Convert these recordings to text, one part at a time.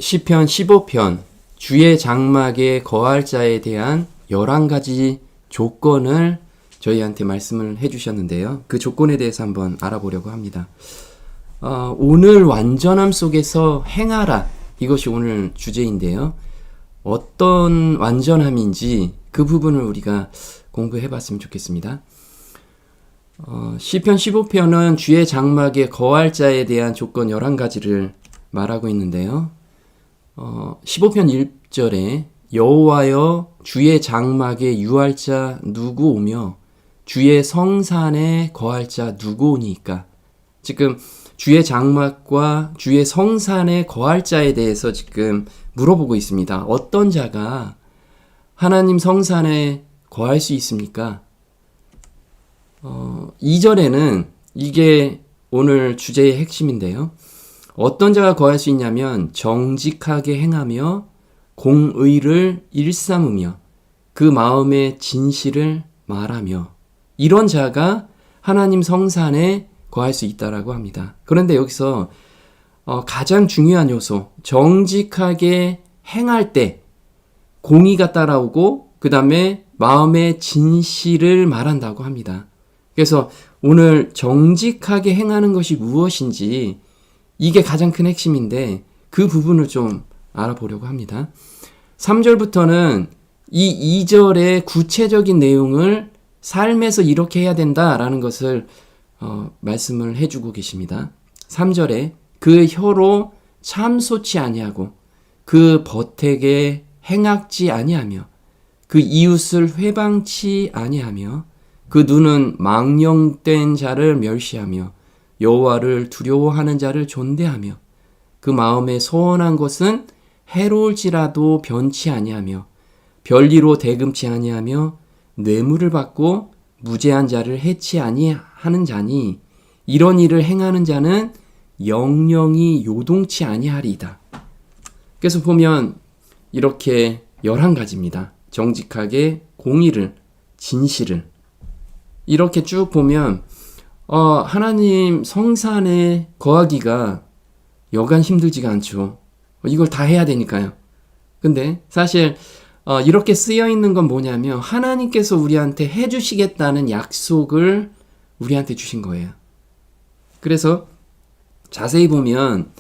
시편 15편 주의 장막에 거할 자에 대한 11가지 조건을 저희한테 말씀을 해주셨는데요. 그 조건에 대해서 한번 알아보려고 합니다. 오늘 완전함 속에서 행하라, 이것이 오늘 주제인데요. 어떤 완전함인지 그 부분을 우리가 공부해 봤으면 좋겠습니다. 시편 15편은 주의 장막에 거할 자에 대한 조건 11가지를 말하고 있는데요. 15편 1절에 여호와여 주의 장막에 유할 자 누구 오며 주의 성산에 거할 자 누구 오니까. 지금 주의 장막과 주의 성산에 거할 자에 대해서 지금 물어보고 있습니다. 어떤 자가 하나님 성산에 거할 수 있습니까? 2절에는 이게 오늘 주제의 핵심인데요. 어떤 자가 거할 수 있냐면 정직하게 행하며 공의를 일삼으며 그 마음의 진실을 말하며, 이런 자가 하나님 성산에 거할 수 있다라고 합니다. 그런데 여기서 가장 중요한 요소, 정직하게 행할 때 공의가 따라오고 그 다음에 마음의 진실을 말한다고 합니다. 그래서 오늘 정직하게 행하는 것이 무엇인지, 이게 가장 큰 핵심인데 그 부분을 좀 알아보려고 합니다. 3절부터는 이 2절의 구체적인 내용을 삶에서 이렇게 해야 된다라는 것을 말씀을 해주고 계십니다. 3절에 그 혀로 참소치 아니하고 그 버택에 행악지 아니하며 그 이웃을 회방치 아니하며 그 눈은 망령된 자를 멸시하며 여호와를 두려워하는 자를 존대하며 그 마음에 소원한 것은 해로울지라도 변치 아니하며 별리로 대금치 아니하며 뇌물을 받고 무죄한 자를 해치 아니하는 자니 이런 일을 행하는 자는 영영이 요동치 아니하리이다. 그래서 보면 이렇게 11가지입니다. 정직하게, 공의를, 진실을, 이렇게 쭉 보면 하나님 성산에 거하기가 여간 힘들지가 않죠. 이걸 다 해야 되니까요. 근데 사실 이렇게 쓰여 있는 건 뭐냐면 하나님께서 우리한테 해주시겠다는 약속을 우리한테 주신 거예요. 그래서 자세히 보면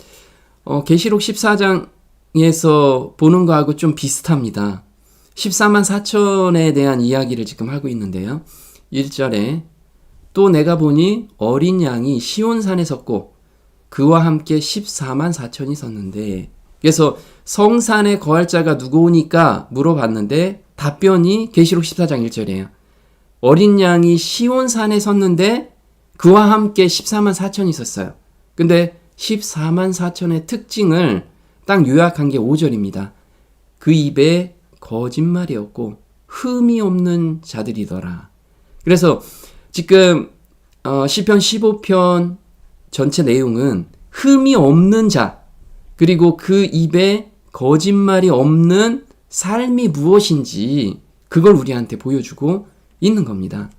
계시록 14장에서 보는 거하고 좀 비슷합니다. 14만 4천에 대한 이야기를 지금 하고 있는데요. 1절에 또 내가 보니 어린 양이 시온산에 섰고 그와 함께 14만 4천이 섰는데, 그래서 성산에 거할 자가 누구 오니까 물어봤는데 답변이 계시록 14장 1절이에요. 어린 양이 시온산에 섰는데 그와 함께 14만 4천이 섰어요. 근데 14만 4천의 특징을 딱 요약한 게 5절입니다. 그 입에 거짓말이 없고 흠이 없는 자들이더라. 그래서 지금 시편 15편 전체 내용은 흠이 없는 자, 그리고 그 입에 거짓말이 없는 삶이 무엇인지 그걸 우리한테 보여주고 있는 겁니다.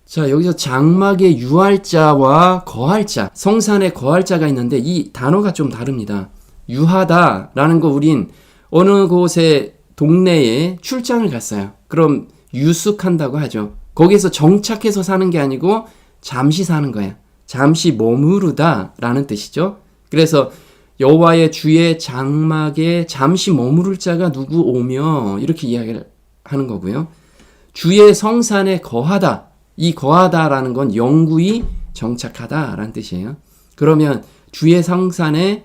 자, 여기서 장막에 유할 자와 거할 자, 성산에 거할 자가 있는데 이 단어가 좀 다릅니다. 유하다라는 거, 우린 어느 곳에 동네에 출장을 갔어요. 그럼 유숙한다고 하죠. 거기서 정착해서 사는 게 아니고 잠시 사는 거예요. 잠시 머무르다 라는 뜻이죠. 그래서 여호와의 주의 장막에 잠시 머무를 자가 누구 오며, 이렇게 이야기를 하는 거고요. 주의 성산에 거하다, 이 거하다라는 건 영구히 정착하다 라는 뜻이에요. 그러면 주의 성산에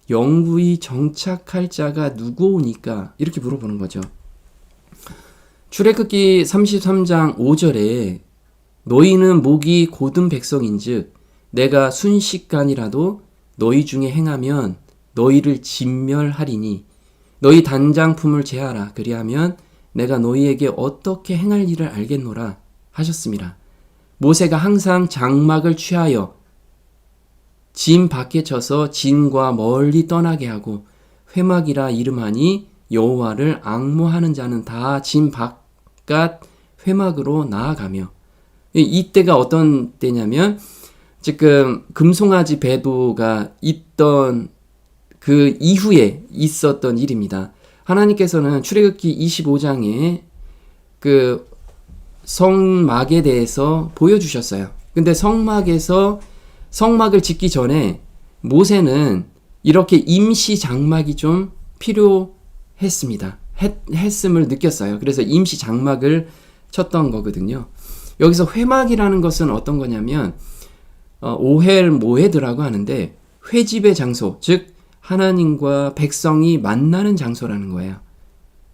영구히 정착할 자가 누구 오니까, 이렇게 물어보는 거죠. 출애굽기 33장 5절에 너희는 목이 곧은 백성인즉 내가 순식간이라도 너희 중에 행하면 너희를 진멸하리니 너희 단장품을 제하라. 그리하면 내가 너희에게 어떻게 행할 일을 알겠노라 하셨습니다. 모세가 항상 장막을 취하여 진 밖에 쳐서 진과 멀리 떠나게 하고 회막이라 이름하니 여호와를 앙모하는 자는 다 진 바깥 회막으로 나아가며, 이때가 어떤 때냐면 지금 금송아지 배도가 있던 그 이후에 있었던 일입니다. 하나님께서는 출애굽기 25장에 그 성막에 대해서 보여주셨어요. 근데 성막을 짓기 전에 모세는 이렇게 임시 장막이 좀 필요했습니다. 했음을 느꼈어요. 그래서 임시 장막을 쳤던 거거든요. 여기서 회막이라는 것은 어떤 거냐면 오헬 모헤드라고 하는데 회집의 장소, 즉 하나님과 백성이 만나는 장소라는 거예요.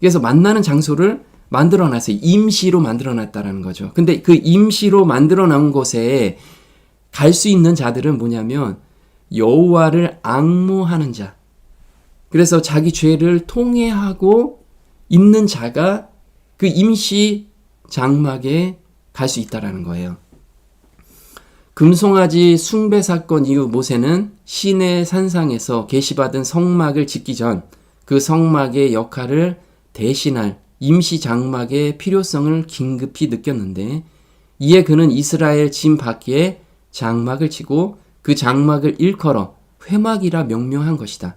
그래서 만나는 장소를 만들어놨어요. 임시로 만들어놨다라는 거죠. 근데 그 임시로 만들어놓은 곳에 갈 수 있는 자들은 뭐냐면 여호와를 앙모하는 자. 그래서 자기 죄를 통회하고 있는 자가 그 임시 장막에 갈 수 있다라는 거예요. 금송아지 숭배 사건 이후 모세는 시내 산상에서 계시받은 성막을 짓기 전 그 성막의 역할을 대신할 임시 장막의 필요성을 긴급히 느꼈는데 이에 그는 이스라엘 진 밖에 장막을 치고 그 장막을 일컬어 회막이라 명명한 것이다.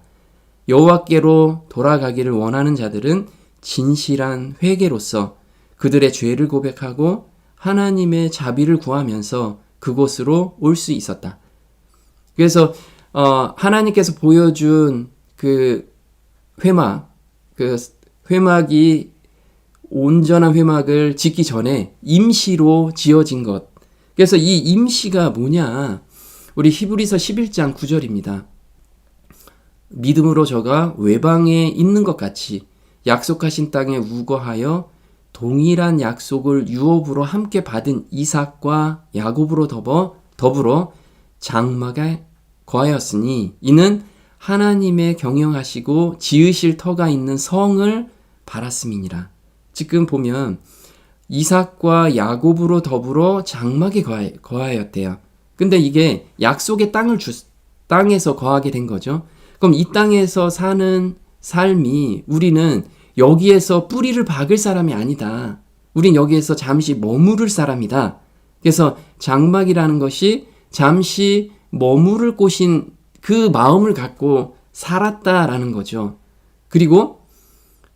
여호와께로 돌아가기를 원하는 자들은 진실한 회개로서 그들의 죄를 고백하고 하나님의 자비를 구하면서 그곳으로 올 수 있었다. 그래서 하나님께서 보여준 그 회막이 온전한 회막을 짓기 전에 임시로 지어진 것. 그래서 이 임시가 뭐냐? 우리 히브리서 11장 9절입니다. 믿음으로 저가 외방에 있는 것 같이 약속하신 땅에 우거하여 동일한 약속을 유업으로 함께 받은 이삭과 야곱으로 더불어 장막에 거하였으니 이는 하나님의 경영하시고 지으실 터가 있는 성을 바랐음이니라. 지금 보면 이삭과 야곱으로 더불어 장막에 거하였대요. 근데 이게 약속의 땅에서 거하게 된 거죠. 그럼 이 땅에서 사는 삶이 우리는 여기에서 뿌리를 박을 사람이 아니다. 우린 여기에서 잠시 머무를 사람이다. 그래서 장막이라는 것이 잠시 머무를 곳인 그 마음을 갖고 살았다라는 거죠. 그리고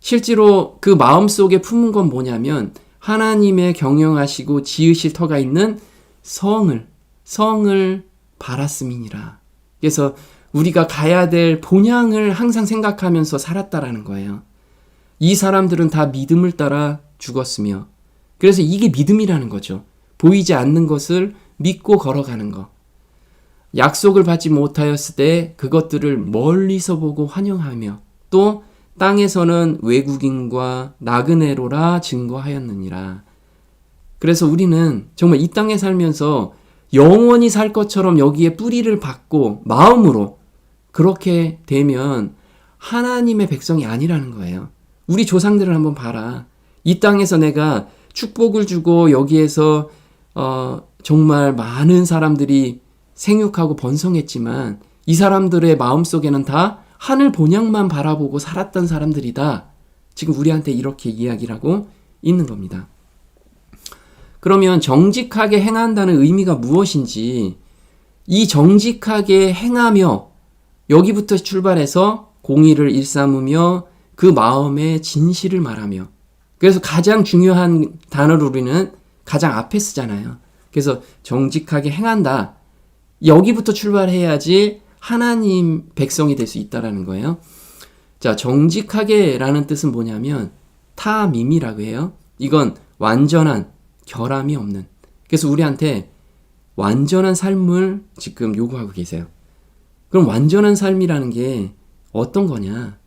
실제로 그 마음 속에 품은 건 뭐냐면 하나님의 경영하시고 지으실 터가 있는 성을 바랐음이니라. 그래서 우리가 가야 될 본향을 항상 생각하면서 살았다라는 거예요. 이 사람들은 다 믿음을 따라 죽었으며 그래서 이게 믿음이라는 거죠. 보이지 않는 것을 믿고 걸어가는 거. 약속을 받지 못하였을 때 그것들을 멀리서 보고 환영하며 또 땅에서는 외국인과 나그네로라 증거하였느니라. 그래서 우리는 정말 이 땅에 살면서 영원히 살 것처럼 여기에 뿌리를 박고 마음으로 그렇게 되면 하나님의 백성이 아니라는 거예요. 우리 조상들을 한번 봐라. 이 땅에서 내가 축복을 주고 여기에서 정말 많은 사람들이 생육하고 번성했지만 이 사람들의 마음속에는 다 하늘 본향만 바라보고 살았던 사람들이다. 지금 우리한테 이렇게 이야기를 하고 있는 겁니다. 그러면 정직하게 행한다는 의미가 무엇인지 이 정직하게 행하며 여기부터 출발해서 공의를 일삼으며 그 마음의 진실을 말하며 그래서 가장 중요한 단어를 우리는 가장 앞에 쓰잖아요. 그래서 정직하게 행한다. 여기부터 출발해야지 하나님 백성이 될 수 있다라는 거예요. 자, 정직하게라는 뜻은 뭐냐면 타밈이라고 해요. 이건 완전한 결함이 없는. 그래서 우리한테 완전한 삶을 지금 요구하고 계세요. 그럼 완전한 삶이라는 게 어떤 거냐?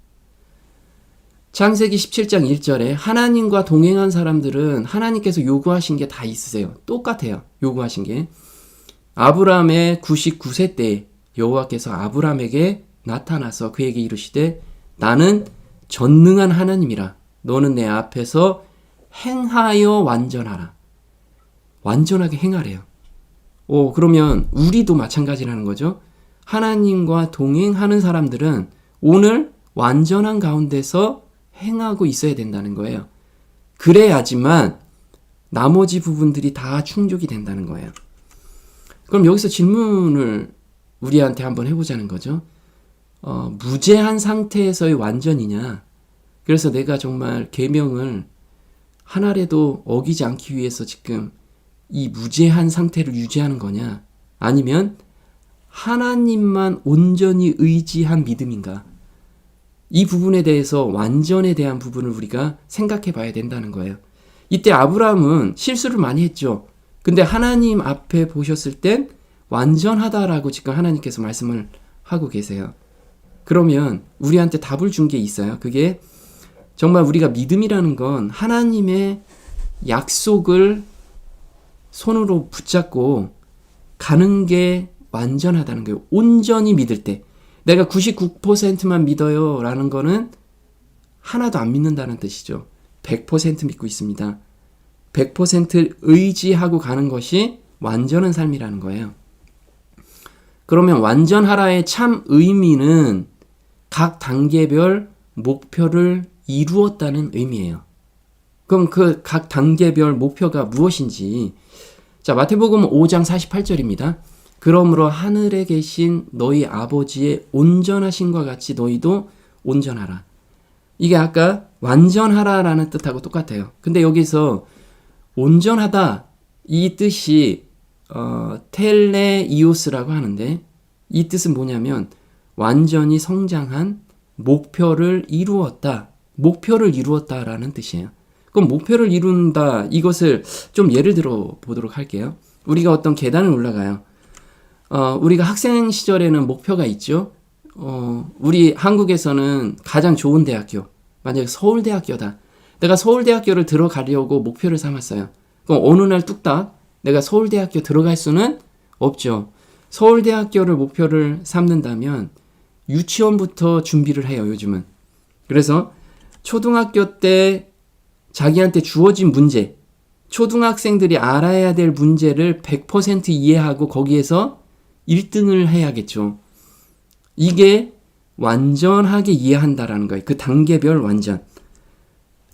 창세기 17장 1절에 하나님과 동행한 사람들은 하나님께서 요구하신 게 다 있으세요. 똑같아요. 요구하신 게. 아브라함의 99세 때 여호와께서 아브라함에게 나타나서 그에게 이르시되 나는 전능한 하나님이라. 너는 내 앞에서 행하여 완전하라. 완전하게 행하래요. 그러면 우리도 마찬가지라는 거죠. 하나님과 동행하는 사람들은 오늘 완전한 가운데서 행하고 있어야 된다는 거예요. 그래야지만 나머지 부분들이 다 충족이 된다는 거예요. 그럼 여기서 질문을 우리한테 한번 해보자는 거죠. 무죄한 상태에서의 완전이냐? 그래서 내가 정말 계명을 하나라도 어기지 않기 위해서 지금 이 무죄한 상태를 유지하는 거냐? 아니면 하나님만 온전히 의지한 믿음인가? 이 부분에 대해서 완전에 대한 부분을 우리가 생각해 봐야 된다는 거예요. 이때 아브라함은 실수를 많이 했죠. 근데 하나님 앞에 보셨을 땐 완전하다라고 지금 하나님께서 말씀을 하고 계세요. 그러면 우리한테 답을 준 게 있어요. 그게 정말 우리가 믿음이라는 건 하나님의 약속을 손으로 붙잡고 가는 게 완전하다는 거예요. 온전히 믿을 때. 내가 99%만 믿어요 라는 거는 하나도 안 믿는다는 뜻이죠. 100% 믿고 있습니다. 100% 의지하고 가는 것이 완전한 삶이라는 거예요. 그러면 완전하라의 참 의미는 각 단계별 목표를 이루었다는 의미예요. 그럼 그 각 단계별 목표가 무엇인지, 자, 마태복음 5장 48절입니다. 그러므로 하늘에 계신 너희 아버지의 온전하심과 같이 너희도 온전하라. 이게 아까 완전하라라는 뜻하고 똑같아요. 근데 여기서 온전하다 이 뜻이 텔레이오스라고 하는데, 이 뜻은 뭐냐면 완전히 성장한 목표를 이루었다라는 뜻이에요. 그럼 목표를 이룬다, 이것을 좀 예를 들어 보도록 할게요. 우리가 어떤 계단을 올라가요. 우리가 학생 시절에는 목표가 있죠. 우리 한국에서는 가장 좋은 대학교, 만약에 서울대학교다. 내가 서울대학교를 들어가려고 목표를 삼았어요. 그럼 어느 날 뚝딱 내가 서울대학교 들어갈 수는 없죠. 서울대학교를 목표를 삼는다면 유치원부터 준비를 해요, 요즘은. 그래서 초등학교 때 자기한테 주어진 문제, 초등학생들이 알아야 될 문제를 100% 이해하고 거기에서 1등을 해야겠죠. 이게 완전하게 이해한다라는 거예요. 그 단계별 완전.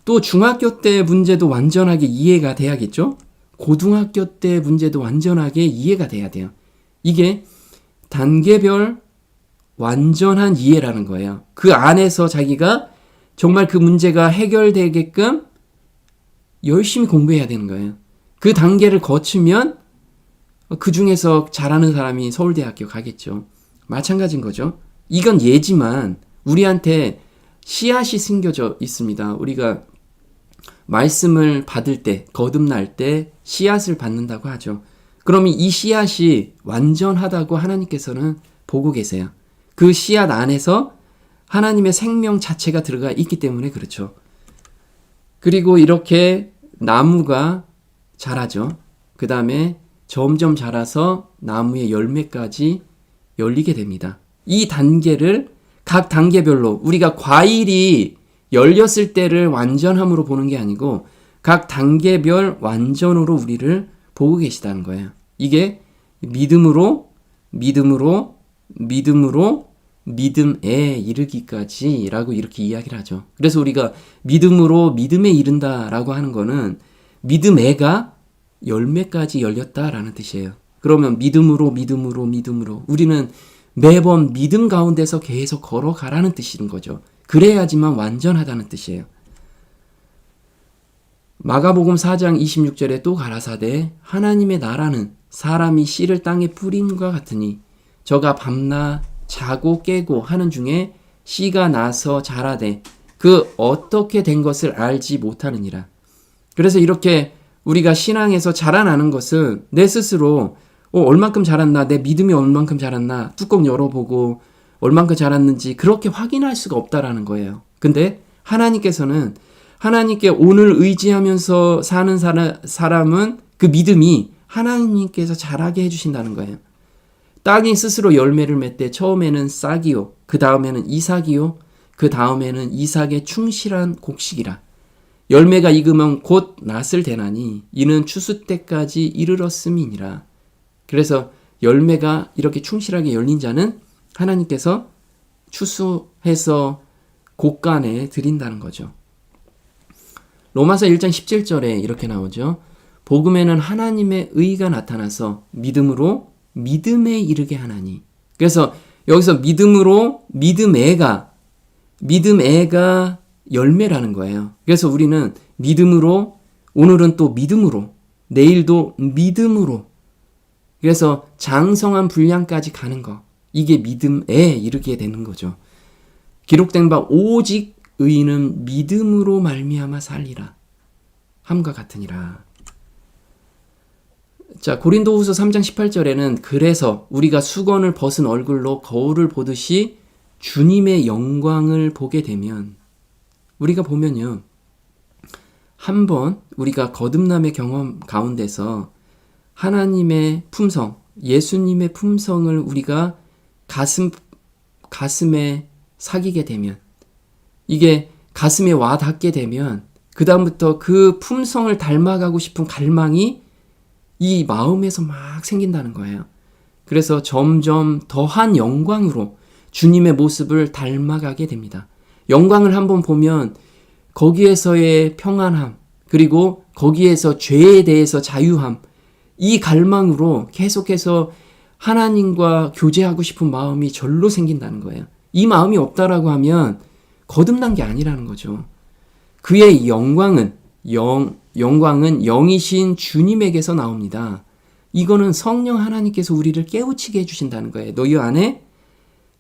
또 중학교 때 문제도 완전하게 이해가 돼야겠죠. 고등학교 때 문제도 완전하게 이해가 돼야 돼요. 이게 단계별 완전한 이해라는 거예요. 그 안에서 자기가 정말 그 문제가 해결되게끔 열심히 공부해야 되는 거예요. 그 단계를 거치면 그 중에서 잘하는 사람이 서울대학교 가겠죠. 마찬가지인 거죠. 이건 예지만 우리한테 씨앗이 숨겨져 있습니다. 우리가 말씀을 받을 때, 거듭날 때 씨앗을 받는다고 하죠. 그러면 이 씨앗이 완전하다고 하나님께서는 보고 계세요. 그 씨앗 안에서 하나님의 생명 자체가 들어가 있기 때문에 그렇죠. 그리고 이렇게 나무가 자라죠. 그 다음에 점점 자라서 나무의 열매까지 열리게 됩니다. 이 단계를 각 단계별로, 우리가 과일이 열렸을 때를 완전함으로 보는 게 아니고 각 단계별 완전으로 우리를 보고 계시다는 거예요. 이게 믿음에 이르기까지 라고 이렇게 이야기를 하죠. 그래서 우리가 믿음으로 믿음에 이른다라고 하는 거는 믿음에가 열매까지 열렸다라는 뜻이에요. 그러면 믿음으로 우리는 매번 믿음 가운데서 계속 걸어가라는 뜻인 거죠. 그래야지만 완전하다는 뜻이에요. 마가복음 4장 26절에 또 가라사대 하나님의 나라는 사람이 씨를 땅에 뿌림과 같으니 저가 밤낮 자고 깨고 하는 중에 씨가 나서 자라되 그 어떻게 된 것을 알지 못하느니라. 그래서 이렇게 우리가 신앙에서 자라나는 것은 내 스스로 얼만큼 자랐나, 내 믿음이 얼만큼 자랐나 뚜껑 열어보고 얼만큼 자랐는지 그렇게 확인할 수가 없다라는 거예요. 근데 하나님께서는 하나님께 오늘 의지하면서 사는 사람은 그 믿음이 하나님께서 자라게 해주신다는 거예요. 땅이 스스로 열매를 맺되 처음에는 싹이요, 그 다음에는 이삭이요, 그 다음에는 이삭의 충실한 곡식이라. 열매가 익으면 곧 낫을 대나니 이는 추수 때까지 이르렀음이니라. 그래서 열매가 이렇게 충실하게 열린 자는 하나님께서 추수해서 곡간에 드린다는 거죠. 로마서 1장 17절에 이렇게 나오죠. 복음에는 하나님의 의가 나타나서 믿음으로 믿음에 이르게 하나니. 그래서 여기서 믿음애가 열매라는 거예요. 그래서 우리는 믿음으로, 오늘은 또 믿음으로, 내일도 믿음으로, 그래서 장성한 분량까지 가는 거, 이게 믿음에 이르게 되는 거죠. 기록된 바 오직 의인은 믿음으로 말미암아 살리라 함과 같으니라. 자, 고린도후서 3장 18절에는 그래서 우리가 수건을 벗은 얼굴로 거울을 보듯이 주님의 영광을 보게 되면, 우리가 보면요, 한번 우리가 거듭남의 경험 가운데서 하나님의 품성, 예수님의 품성을 우리가 가슴에 사귀게 되면, 이게 가슴에 와 닿게 되면 그 다음부터 그 품성을 닮아가고 싶은 갈망이 이 마음에서 막 생긴다는 거예요. 그래서 점점 더한 영광으로 주님의 모습을 닮아가게 됩니다. 영광을 한번 보면 거기에서의 평안함, 그리고 거기에서 죄에 대해서 자유함, 이 갈망으로 계속해서 하나님과 교제하고 싶은 마음이 절로 생긴다는 거예요. 이 마음이 없다라고 하면 거듭난 게 아니라는 거죠. 그의 영광은 영이신 주님에게서 나옵니다. 이거는 성령 하나님께서 우리를 깨우치게 해주신다는 거예요. 너희 안에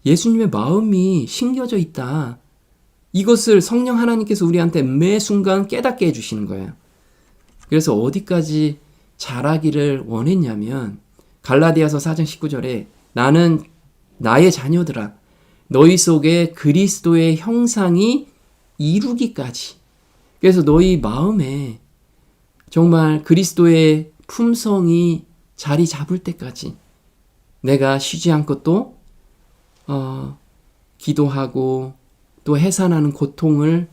예수님의 마음이 심겨져 있다. 이것을 성령 하나님께서 우리한테 매 순간 깨닫게 해주시는 거예요. 그래서 어디까지 자라기를 원했냐면 갈라디아서 4장 19절에 나는 나의 자녀들아 너희 속에 그리스도의 형상이 이루기까지. 그래서 너희 마음에 정말 그리스도의 품성이 자리 잡을 때까지 내가 쉬지 않고 또 기도하고 또 해산하는 고통을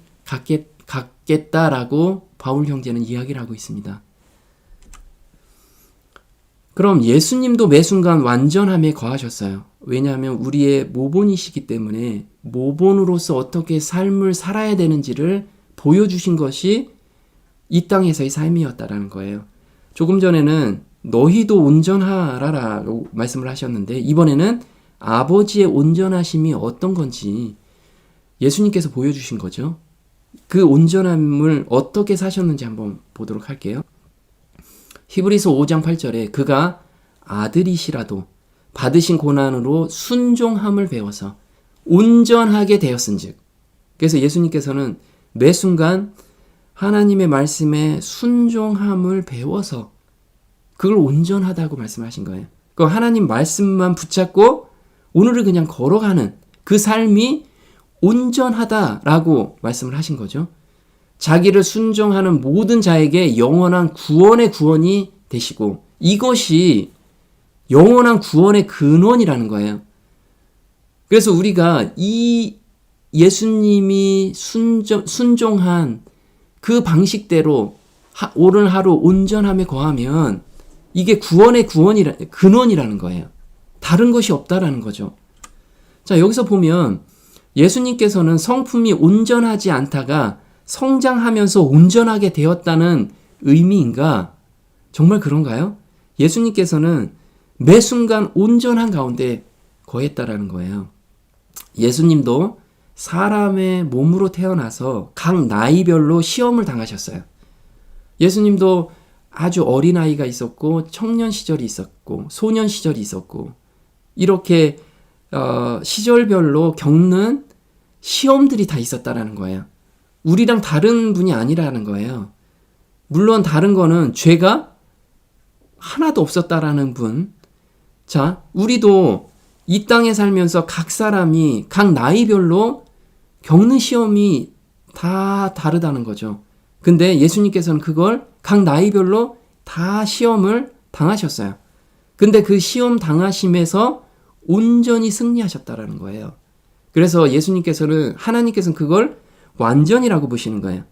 갖겠다라고 바울 형제는 이야기를 하고 있습니다. 그럼 예수님도 매 순간 완전함에 거하셨어요. 왜냐하면 우리의 모본이시기 때문에 모본으로서 어떻게 삶을 살아야 되는지를 보여주신 것이 이 땅에서의 삶이었다라는 거예요. 조금 전에는 너희도 온전하라라고 말씀을 하셨는데 이번에는 아버지의 온전하심이 어떤 건지 예수님께서 보여주신 거죠. 그 온전함을 어떻게 사셨는지 한번 보도록 할게요. 히브리서 5장 8절에 그가 아들이시라도 받으신 고난으로 순종함을 배워서 온전하게 되었은즉. 그래서 예수님께서는 매 순간 하나님의 말씀에 순종함을 배워서 그걸 온전하다고 말씀하신 거예요. 그 하나님 말씀만 붙잡고 오늘을 그냥 걸어가는 그 삶이 온전하다라고 말씀을 하신 거죠. 자기를 순종하는 모든 자에게 영원한 구원의 구원이 되시고 이것이 영원한 구원의 근원이라는 거예요. 그래서 우리가 이 예수님이 순종한 그 방식대로 오늘 하루 온전함에 거하면 이게 구원의 근원이라는 거예요. 다른 것이 없다라는 거죠. 자, 여기서 보면 예수님께서는 성품이 온전하지 않다가 성장하면서 온전하게 되었다는 의미인가? 정말 그런가요? 예수님께서는 매 순간 온전한 가운데 거했다라는 거예요. 예수님도 사람의 몸으로 태어나서 각 나이별로 시험을 당하셨어요. 예수님도 아주 어린아이가 있었고 청년 시절이 있었고 소년 시절이 있었고 이렇게 시절별로 겪는 시험들이 다 있었다라는 거예요. 우리랑 다른 분이 아니라는 거예요. 물론 다른 거는 죄가 하나도 없었다라는 분. 자, 우리도 이 땅에 살면서 각 사람이 각 나이별로 겪는 시험이 다 다르다는 거죠. 근데 예수님께서는 그걸 각 나이별로 다 시험을 당하셨어요. 근데 그 시험 당하심에서 온전히 승리하셨다라는 거예요. 그래서 예수님께서는 하나님께서는 그걸 완전이라고 보시는 거예요.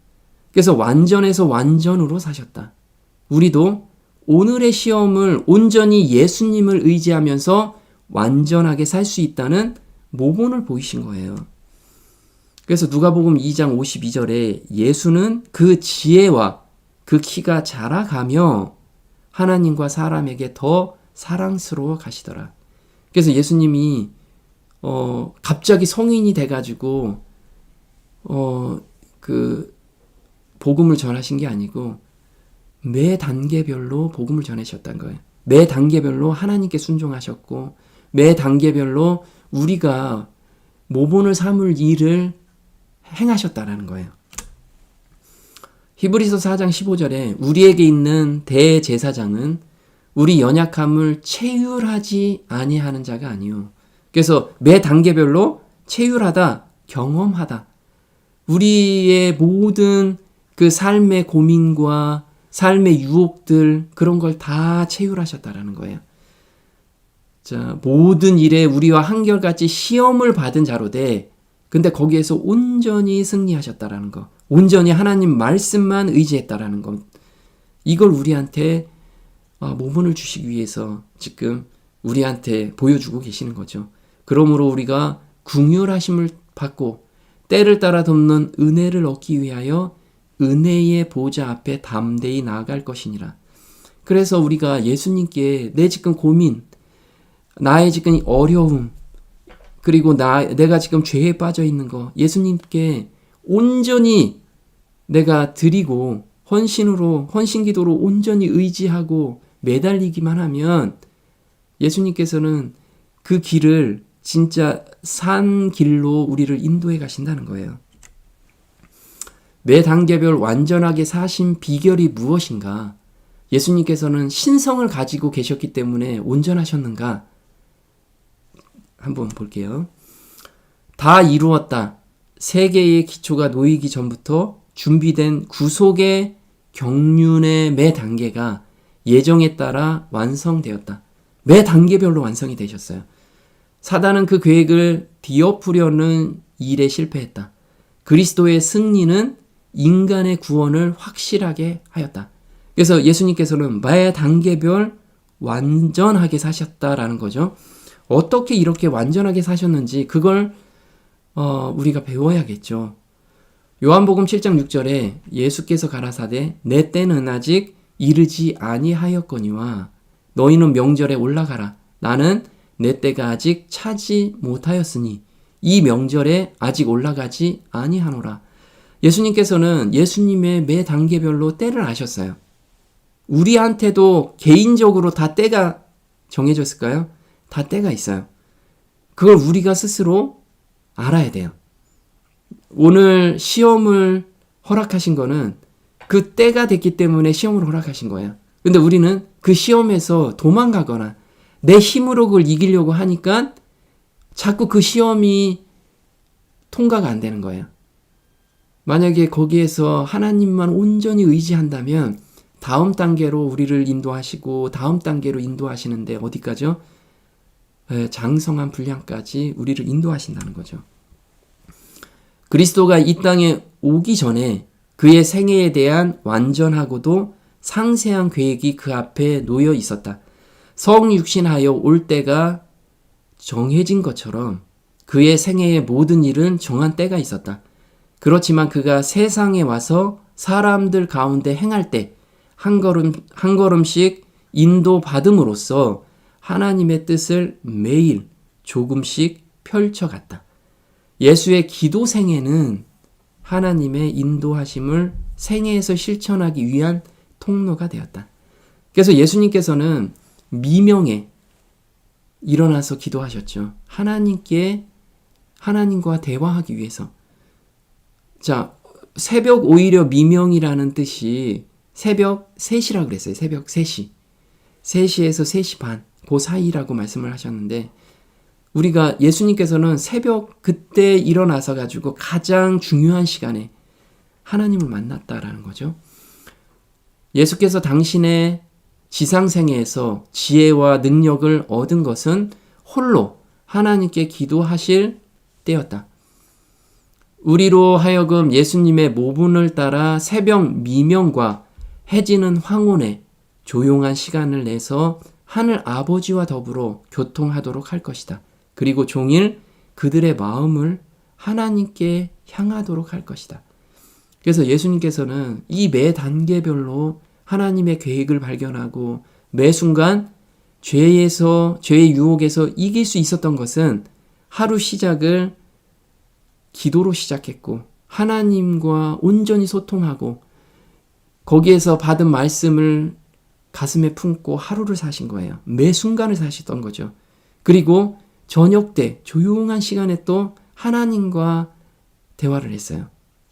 그래서 완전에서 완전으로 사셨다. 우리도 오늘의 시험을 온전히 예수님을 의지하면서 완전하게 살 수 있다는 모본을 보이신 거예요. 그래서 누가복음 2장 52절에 예수는 그 지혜와 그 키가 자라가며 하나님과 사람에게 더 사랑스러워 가시더라. 그래서 예수님이 갑자기 성인이 돼가지고 그 복음을 전하신 게 아니고 매 단계별로 복음을 전하셨다는 거예요. 매 단계별로 하나님께 순종하셨고 매 단계별로 우리가 모본을 삼을 일을 행하셨다라는 거예요. 히브리서 4장 15절에 우리에게 있는 대제사장은 우리 연약함을 체휼하지 아니하는 자가 아니요. 그래서 매 단계별로 체휼하다, 경험하다. 우리의 모든 그 삶의 고민과 삶의 유혹들 그런 걸 다 체휼하셨다라는 거예요. 자, 모든 일에 우리와 한결같이 시험을 받은 자로되 근데 거기에서 온전히 승리하셨다라는 거. 온전히 하나님 말씀만 의지했다라는 것. 이걸 우리한테 모본을 주시기 위해서 지금 우리한테 보여주고 계시는 거죠. 그러므로 우리가 긍휼하심을 받고 때를 따라 돕는 은혜를 얻기 위하여 은혜의 보좌 앞에 담대히 나아갈 것이니라. 그래서 우리가 예수님께 내 지금 고민, 나의 지금 어려움, 그리고 내가 지금 죄에 빠져 있는 거 예수님께 온전히 내가 드리고 헌신기도로 온전히 의지하고 매달리기만 하면 예수님께서는 그 길을 진짜 산 길로 우리를 인도해 가신다는 거예요. 매 단계별 완전하게 사신 비결이 무엇인가? 예수님께서는 신성을 가지고 계셨기 때문에 온전하셨는가? 한번 볼게요. 다 이루었다. 세계의 기초가 놓이기 전부터 준비된 구속의 경륜의 매 단계가 예정에 따라 완성되었다. 매 단계별로 완성이 되셨어요. 사단은 그 계획을 뒤엎으려는 일에 실패했다. 그리스도의 승리는 인간의 구원을 확실하게 하였다. 그래서 예수님께서는 매 단계별 완전하게 사셨다라는 거죠. 어떻게 이렇게 완전하게 사셨는지 그걸 우리가 배워야겠죠. 요한복음 7장 6절에 예수께서 가라사대 내 때는 아직 이르지 아니하였거니와 너희는 명절에 올라가라. 나는 내 때가 아직 차지 못하였으니 이 명절에 아직 올라가지 아니하노라. 예수님께서는 예수님의 매 단계별로 때를 아셨어요. 우리한테도 개인적으로 다 때가 정해졌을까요? 다 때가 있어요. 그걸 우리가 스스로 알아야 돼요. 오늘 시험을 허락하신 거는 그 때가 됐기 때문에 시험을 허락하신 거예요. 근데 우리는 그 시험에서 도망가거나 내 힘으로 그걸 이기려고 하니까 자꾸 그 시험이 통과가 안 되는 거예요. 만약에 거기에서 하나님만 온전히 의지한다면 다음 단계로 우리를 인도하시고 다음 단계로 인도하시는데 어디까지요? 장성한 분량까지 우리를 인도하신다는 거죠. 그리스도가 이 땅에 오기 전에 그의 생애에 대한 완전하고도 상세한 계획이 그 앞에 놓여 있었다. 성육신하여 올 때가 정해진 것처럼 그의 생애의 모든 일은 정한 때가 있었다. 그렇지만 그가 세상에 와서 사람들 가운데 행할 때 한 걸음씩 인도받음으로써 하나님의 뜻을 매일 조금씩 펼쳐갔다. 예수의 기도 생애는 하나님의 인도하심을 생애에서 실천하기 위한 통로가 되었다. 그래서 예수님께서는 미명에 일어나서 기도하셨죠. 하나님과 대화하기 위해서. 자, 새벽 오히려 미명이라는 뜻이 새벽 3시라고 그랬어요. 새벽 3시. 3시에서 3시 반, 그 사이라고 말씀을 하셨는데 우리가 예수님께서는 새벽 그때 일어나서 가지고 가장 중요한 시간에 하나님을 만났다라는 거죠. 예수께서 당신의 지상생애에서 지혜와 능력을 얻은 것은 홀로 하나님께 기도하실 때였다. 우리로 하여금 예수님의 모분을 따라 새벽 미명과 해지는 황혼에 조용한 시간을 내서 하늘 아버지와 더불어 교통하도록 할 것이다. 그리고 종일 그들의 마음을 하나님께 향하도록 할 것이다. 그래서 예수님께서는 이 매 단계별로 하나님의 계획을 발견하고 매 순간 죄의 유혹에서 이길 수 있었던 것은 하루 시작을 기도로 시작했고 하나님과 온전히 소통하고 거기에서 받은 말씀을 가슴에 품고 하루를 사신 거예요. 매 순간을 사시던 거죠. 그리고 저녁 때 조용한 시간에 또 하나님과 대화를 했어요.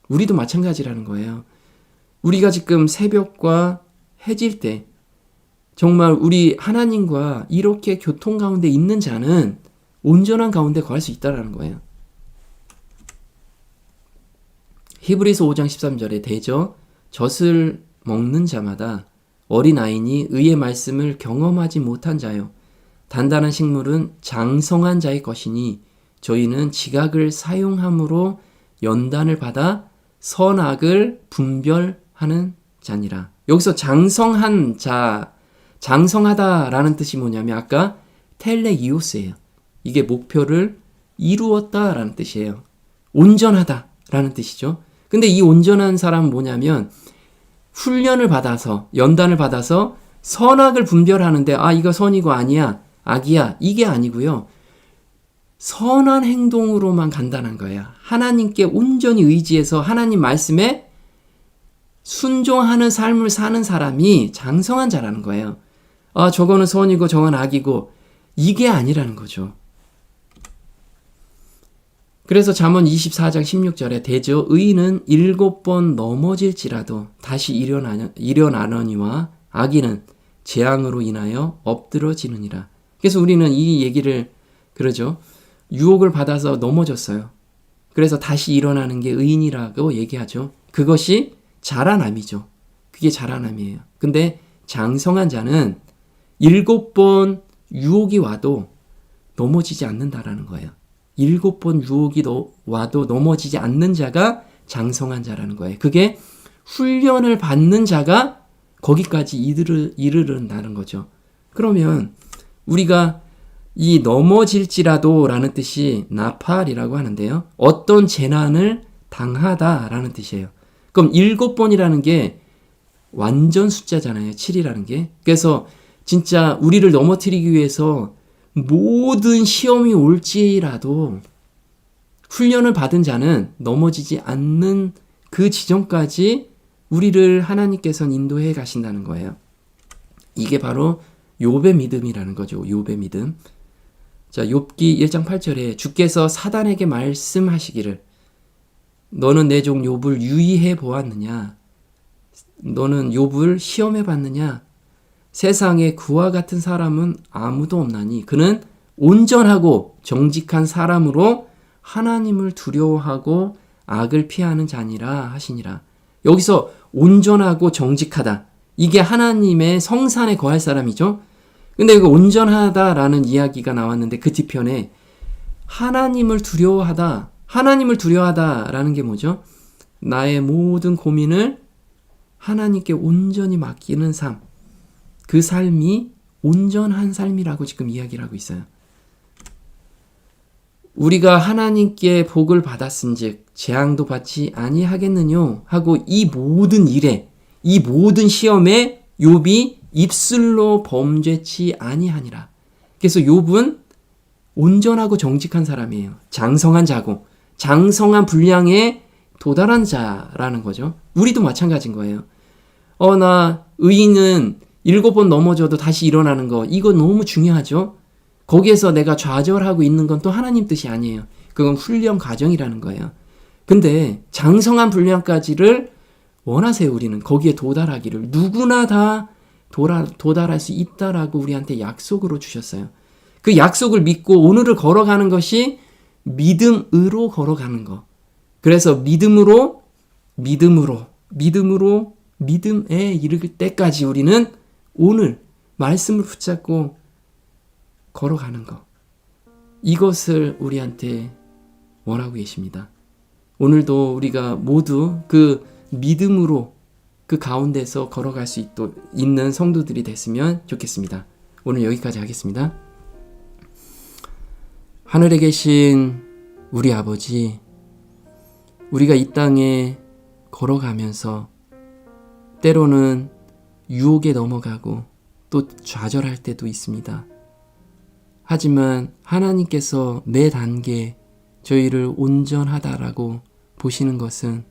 우리도 마찬가지라는 거예요. 우리가 지금 새벽과 해질 때 정말 우리 하나님과 이렇게 교통 가운데 있는 자는 온전한 가운데 거할 수 있다는 거예요. 히브리서 5장 13절에 대저 젖을 먹는 자마다 어린아이니 의의 말씀을 경험하지 못한 자요. 단단한 식물은 장성한 자의 것이니 저희는 지각을 사용함으로 연단을 받아 선악을 분별하는 자니라. 여기서 장성한 자, 장성하다라는 뜻이 뭐냐면 아까 텔레이오스예요. 이게 목표를 이루었다라는 뜻이에요. 온전하다라는 뜻이죠. 근데 이 온전한 사람은 뭐냐면 훈련을 받아서 연단을 받아서 선악을 분별하는데 이거 선이고 아니야 악이야 이게 아니고요. 선한 행동으로만 간다는 거예요. 하나님께 온전히 의지해서 하나님 말씀에 순종하는 삶을 사는 사람이 장성한 자라는 거예요. 저거는 선이고 저건 악이고 이게 아니라는 거죠. 그래서 잠언 24장 16절에 대저 의인은 7번 넘어질지라도 다시 일어나느니와 악인은 재앙으로 인하여 엎드러지느니라. 그래서 우리는 이 얘기를 그러죠. 유혹을 받아서 넘어졌어요. 그래서 다시 일어나는 게 의인이라고 얘기하죠. 그것이 자라남이죠. 그게 자라남이에요. 근데 장성한 자는 7번 유혹이 와도 넘어지지 않는다라는 거예요. 7번 유혹이 와도 넘어지지 않는 자가 장성한 자라는 거예요. 그게 훈련을 받는 자가 거기까지 이르른다는 거죠. 그러면 우리가 이 넘어질지라도 라는 뜻이 나팔이라고 하는데요. 어떤 재난을 당하다라는 뜻이에요. 그럼 7번이라는 게 완전 숫자잖아요. 7이라는 게. 그래서 진짜 우리를 넘어뜨리기 위해서 모든 시험이 올지라도 훈련을 받은 자는 넘어지지 않는 그 지점까지 우리를 하나님께서는 인도해 가신다는 거예요. 이게 바로 욥의 믿음이라는 거죠. 욥의 믿음. 자, 욥기 1장 8절에 주께서 사단에게 말씀하시기를 너는 내 종 욥을 유의해 보았느냐? 너는 욥을 시험해 봤느냐? 세상에 그와 같은 사람은 아무도 없나니 그는 온전하고 정직한 사람으로 하나님을 두려워하고 악을 피하는 자니라 하시니라. 여기서 온전하고 정직하다. 이게 하나님의 성산에 거할 사람이죠. 근데 이거 온전하다라는 이야기가 나왔는데 그 뒤편에 하나님을 두려워하다. 하나님을 두려워하다라는 게 뭐죠? 나의 모든 고민을 하나님께 온전히 맡기는 삶. 그 삶이 온전한 삶이라고 지금 이야기를 하고 있어요. 우리가 하나님께 복을 받았은즉 재앙도 받지 아니하겠느뇨 하고 이 모든 일에 이 모든 시험에 욥이 입술로 범죄치 아니하니라. 그래서 욥은 온전하고 정직한 사람이에요. 장성한 자고 장성한 분량에 도달한 자라는 거죠. 우리도 마찬가지인 거예요. 나 의인은 7번 넘어져도 다시 일어나는 거 이거 너무 중요하죠. 거기에서 내가 좌절하고 있는 건 또 하나님 뜻이 아니에요. 그건 훈련 과정이라는 거예요. 근데 장성한 분량까지를 원하세요. 우리는 거기에 도달하기를 누구나 다 도달할 수 있다라고 우리한테 약속으로 주셨어요. 그 약속을 믿고 오늘을 걸어가는 것이 믿음으로 걸어가는 거. 그래서 믿음에 이르길 때까지 우리는 오늘 말씀을 붙잡고 걸어가는 거. 이것을 우리한테 원하고 계십니다. 오늘도 우리가 모두 그 믿음으로 그 가운데서 걸어갈 수 있는 성도들이 됐으면 좋겠습니다. 오늘 여기까지 하겠습니다. 하늘에 계신 우리 아버지, 우리가 이 땅에 걸어가면서 때로는 유혹에 넘어가고 또 좌절할 때도 있습니다. 하지만 하나님께서 매 단계 저희를 온전하다라고 보시는 것은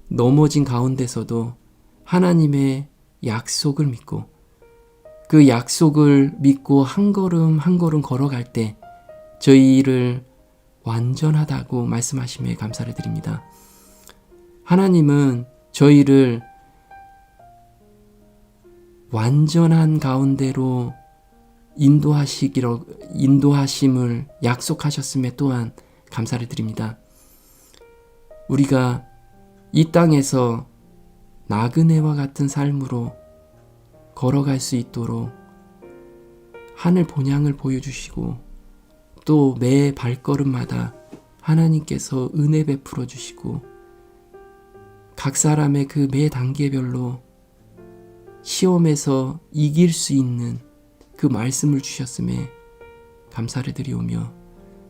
넘어진 가운데서도 하나님의 약속을 믿고 그 약속을 믿고 한 걸음 한 걸음 걸어갈 때 저희를 완전하다고 말씀하심에 감사를 드립니다. 하나님은 저희를 완전한 가운데로 인도하심을 약속하셨음에 또한 감사를 드립니다. 우리가 이 땅에서 나그네와 같은 삶으로 걸어갈 수 있도록 하늘 본향을 보여주시고 또 매 발걸음마다 하나님께서 은혜 베풀어 주시고 각 사람의 그 매 단계별로 시험에서 이길 수 있는 그 말씀을 주셨음에 감사를 드리오며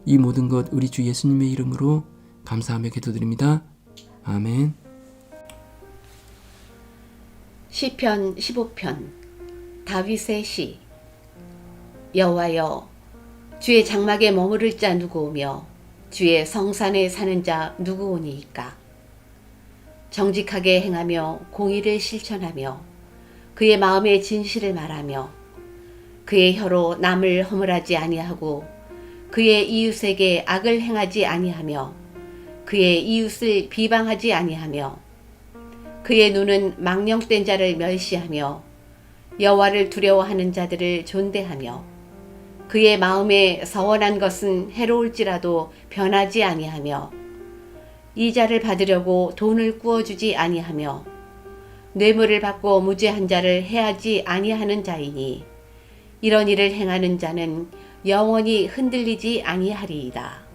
이 모든 것 우리 주 예수님의 이름으로 감사하며 기도드립니다. 아멘. 시편 15편 다윗의 시. 여호와여, 주의 장막에 머무를 자 누구오며 주의 성산에 사는 자 누구오니이까. 정직하게 행하며 공의를 실천하며 그의 마음의 진실을 말하며 그의 혀로 남을 허물하지 아니하고 그의 이웃에게 악을 행하지 아니하며 그의 이웃을 비방하지 아니하며 그의 눈은 망령된 자를 멸시하며 여호와를 두려워하는 자들을 존대하며 그의 마음에 서원한 것은 해로울지라도 변하지 아니하며 이자를 받으려고 돈을 꾸어주지 아니하며 뇌물을 받고 무죄한 자를 해하지 아니하는 자이니 이런 일을 행하는 자는 영원히 흔들리지 아니하리이다.